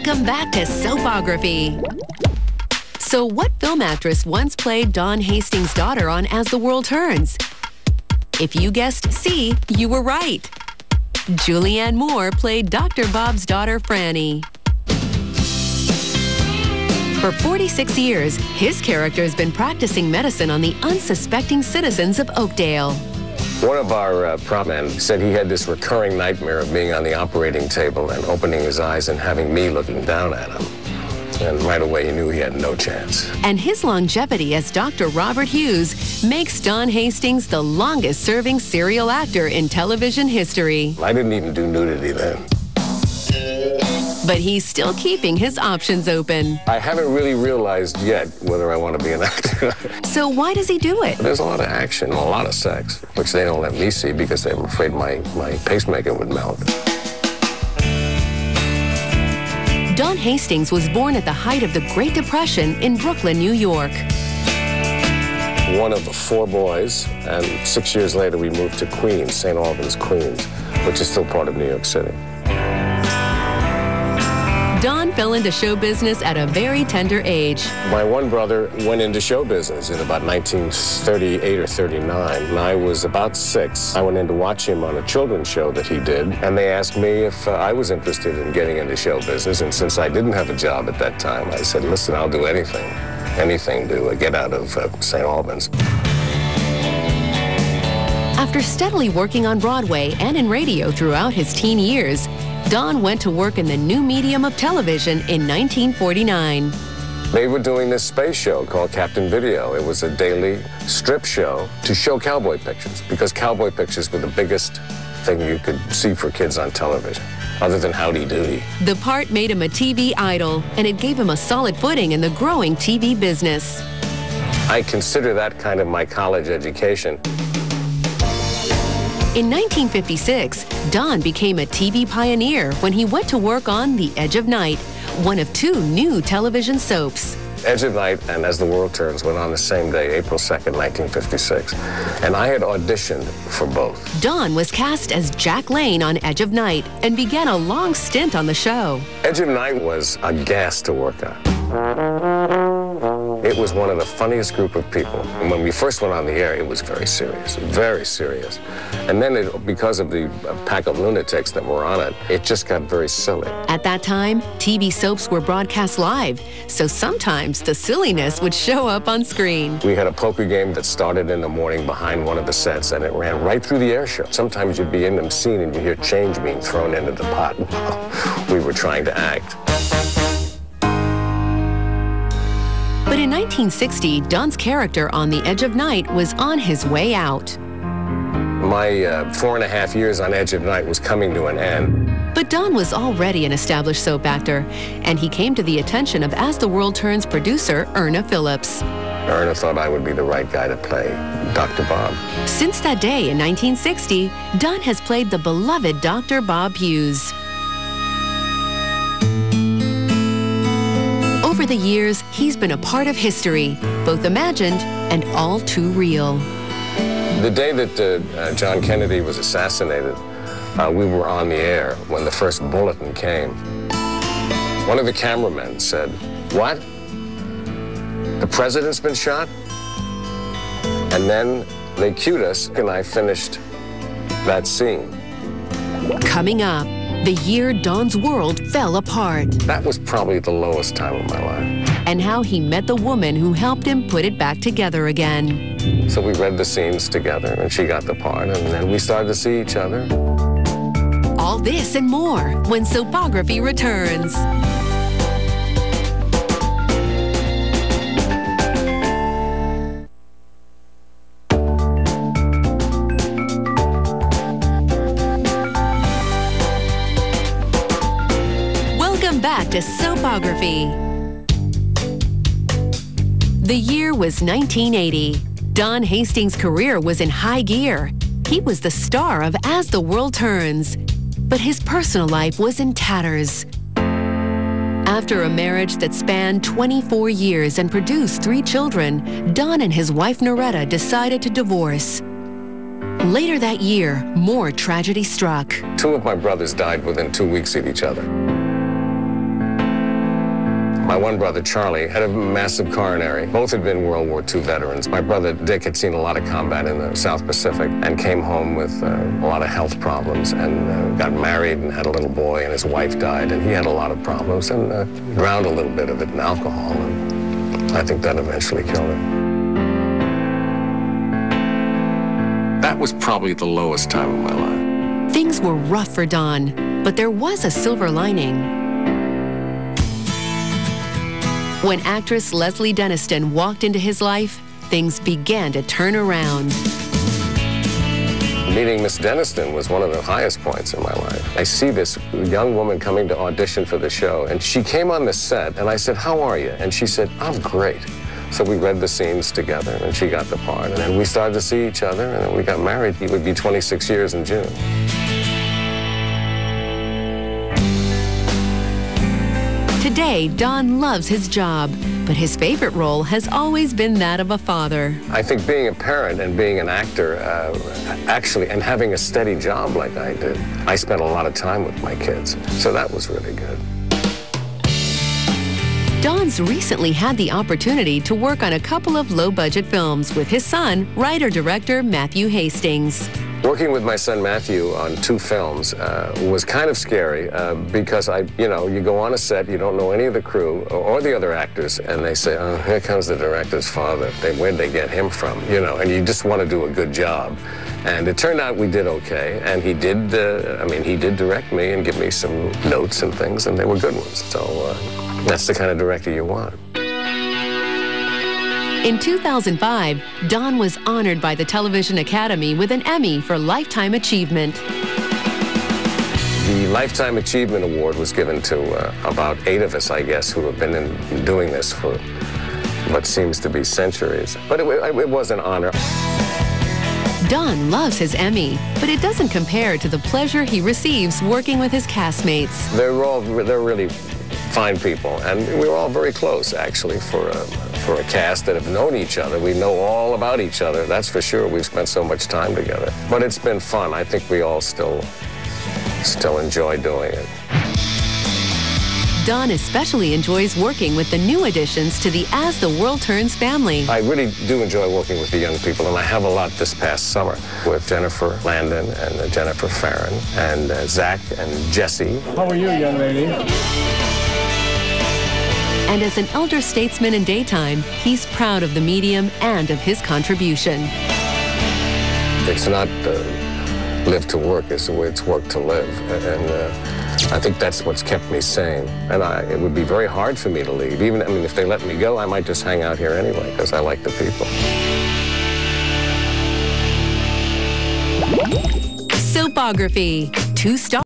Welcome back to Soapography. So what film actress once played Dawn Hastings' daughter on As the World Turns? If you guessed C, you were right. Julianne Moore played Dr. Bob's daughter, Franny. For 46 years, his character has been practicing medicine on the unsuspecting citizens of Oakdale. One of our prop men said he had this recurring nightmare of being on the operating table and opening his eyes and having me looking down at him. And right away, he knew he had no chance. And his longevity as Dr. Robert Hughes makes Dawn Hastings the longest-serving serial actor in television history. I didn't even do nudity then. But he's still keeping his options open. I haven't really realized yet whether I want to be an actor. So why does he do it? There's a lot of action and a lot of sex, which they don't let me see because they're afraid my pacemaker would melt. Dawn Hastings was born at the height of the Great Depression in Brooklyn, New York. One of the 4 boys, and 6 years later we moved to Queens, St. Albans, Queens, which is still part of New York City. Dawn fell into show business at a very tender age. My one brother went into show business in about 1938 or 39, and I was about 6. I went in to watch him on a children's show that he did, and they asked me if I was interested in getting into show business, and since I didn't have a job at that time, I said, listen, I'll do anything to get out of St. Albans. After steadily working on Broadway and in radio throughout his teen years, Dawn went to work in the new medium of television in 1949. They were doing this space show called Captain Video. It was a daily strip show to show cowboy pictures, because cowboy pictures were the biggest thing you could see for kids on television, other than Howdy Doody. The part made him a TV idol, and it gave him a solid footing in the growing TV business. I consider that kind of my college education. In 1956, Dawn became a TV pioneer when he went to work on The Edge of Night, one of 2 new television soaps. Edge of Night and As the World Turns went on the same day, April 2nd, 1956, and I had auditioned for both. Dawn was cast as Jack Lane on Edge of Night and began a long stint on the show. Edge of Night was a gas to work on. It was one of the funniest group of people. And when we first went on the air, it was very serious, very serious. And then because of the pack of lunatics that were on it, it just got very silly. At that time, TV soaps were broadcast live, so sometimes the silliness would show up on screen. We had a poker game that started in the morning behind one of the sets, and it ran right through the air show. Sometimes you'd be in the scene and you hear change being thrown into the pot while we were trying to act. But in 1960, Dawn's character on The Edge of Night was on his way out. My 4.5 years on Edge of Night was coming to an end. But Dawn was already an established soap actor, and he came to the attention of As the World Turns producer Erna Phillips. Erna thought I would be the right guy to play Dr. Bob. Since that day in 1960, Dawn has played the beloved Dr. Bob Hughes. Over the years, he's been a part of history, both imagined and all too real. The day that John Kennedy was assassinated, we were on the air when the first bulletin came. One of the cameramen said, "What? The president's been shot?" And then they cued us, and I finished that scene. Coming up, the year Dawn's world fell apart. That was probably the lowest time of my life. And how he met the woman who helped him put it back together again. So we read the scenes together, and she got the part, and then we started to see each other. All this and more when Soapography returns. Back to Soapography. The year was 1980. Dawn Hastings' career was in high gear. He was the star of As the World Turns, but his personal life was in tatters. After a marriage that spanned 24 years and produced 3 children, Dawn and his wife Noretta decided to divorce. Later that year, more tragedy struck. 2 of my brothers died within 2 weeks of each other. My one brother, Charlie, had a massive coronary. Both had been World War II veterans. My brother, Dick, had seen a lot of combat in the South Pacific and came home with a lot of health problems and got married and had a little boy, and his wife died, and he had a lot of problems and drowned a little bit of it in alcohol, and I think that eventually killed him. That was probably the lowest time of my life. Things were rough for Don, but there was a silver lining. When actress Leslie Denniston walked into his life, things began to turn around. Meeting Miss Denniston was one of the highest points in my life. I see this young woman coming to audition for the show, and she came on the set, and I said, "How are you?" And she said, "I'm great." So we read the scenes together, and she got the part. And then we started to see each other, and then we got married. It would be 26 years in June. Today, Don loves his job, but his favorite role has always been that of a father. I think being a parent and being an actor, actually, and having a steady job like I did, I spent a lot of time with my kids, so that was really good. Don's recently had the opportunity to work on a couple of low-budget films with his son, writer-director Matthew Hastings. Working with my son Matthew on 2 films was kind of scary because you go on a set, you don't know any of the crew or the other actors, and they say, "Oh, here comes the director's father. Where'd they get him from?" And you just want to do a good job. And it turned out we did okay, and he did. He did direct me and give me some notes and things, and they were good ones. So that's the kind of director you want. In 2005, Don was honored by the Television Academy with an Emmy for Lifetime Achievement. The Lifetime Achievement Award was given to about 8 of us, I guess, who have been doing this for what seems to be centuries. But it was an honor. Don loves his Emmy, but it doesn't compare to the pleasure he receives working with his castmates. They're really fine people, and we were all very close, actually, for a cast that have known each other. We know all about each other, that's for sure. We've spent so much time together. But it's been fun. I think we all still enjoy doing it. Don especially enjoys working with the new additions to the As the World Turns family. I really do enjoy working with the young people, and I have a lot this past summer with Jennifer Landon and Jennifer Farron and Zach and Jesse. How are you, young lady? And as an elder statesman in daytime, he's proud of the medium and of his contribution. It's not live to work, it's work to live. And I think that's what's kept me sane. And it would be very hard for me to leave. If they let me go, I might just hang out here anyway, because I like the people. Soapography, 2 stars.